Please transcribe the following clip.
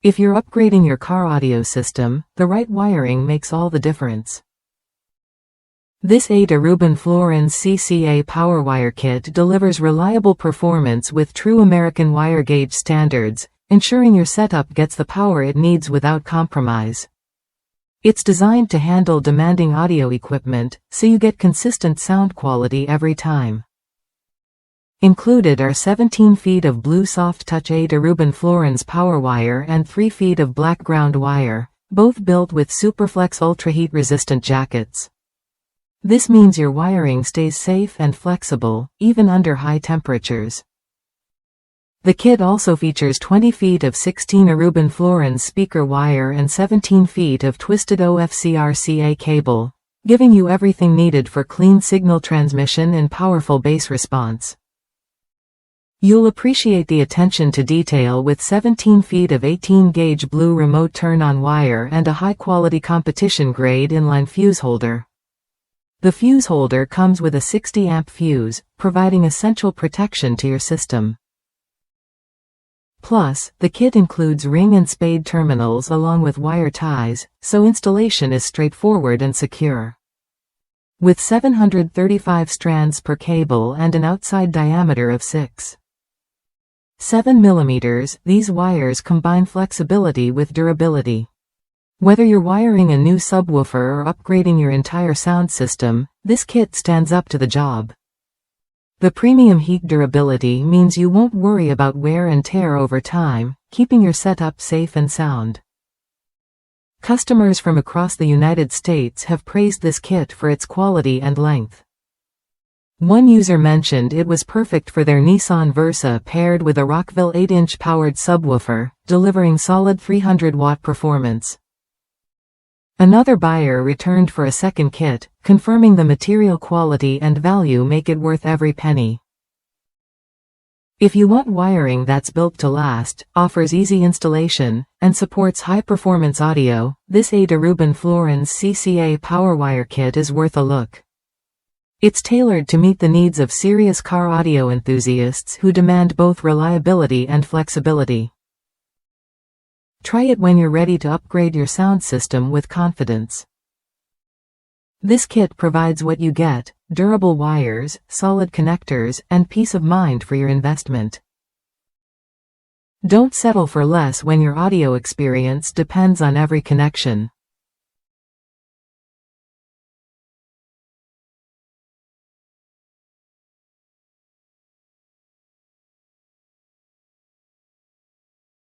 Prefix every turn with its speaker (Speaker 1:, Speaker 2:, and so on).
Speaker 1: If you're upgrading your car audio system, the right wiring makes all the difference. This AWG CCA power wire kit delivers reliable performance with true American wire gauge standards, ensuring your setup gets the power it needs without compromise. It's designed to handle demanding audio equipment, so you get consistent sound quality every time. Included are 17 feet of blue soft touch AWG power wire and 3 feet of black ground wire, both built with SuperFlex ultra heat resistant jackets. This means your wiring stays safe and flexible, even under high temperatures. The kit also features 20 feet of 16 AWG speaker wire and 17 feet of twisted OFC RCA cable, giving you everything needed for clean signal transmission and powerful bass response. You'll appreciate the attention to detail with 17 feet of 18-gauge blue remote turn-on wire and a high-quality competition-grade inline fuse holder. The fuse holder comes with a 60-amp fuse, providing essential protection to your system. Plus, the kit includes ring and spade terminals along with wire ties, so installation is straightforward and secure. With 735 strands per cable and an outside diameter of 6.7 mm, these wires combine flexibility with durability. Whether you're wiring a new subwoofer or upgrading your entire sound system, this kit stands up to the job. The premium heat durability means you won't worry about wear and tear over time, keeping your setup safe and sound. Customers from across the United States have praised this kit for its quality and length. One user mentioned it was perfect for their Nissan Versa paired with a Rockville 8-inch powered subwoofer, delivering solid 300-watt performance. Another buyer returned for a second kit, confirming the material quality and value make it worth every penny. If you want wiring that's built to last, offers easy installation, and supports high-performance audio, this AWG CCA power wire kit is worth a look. It's tailored to meet the needs of serious car audio enthusiasts who demand both reliability and flexibility. Try it when you're ready to upgrade your sound system with confidence. This kit provides what you get: durable wires, solid connectors, and peace of mind for your investment. Don't settle for less when your audio experience depends on every connection.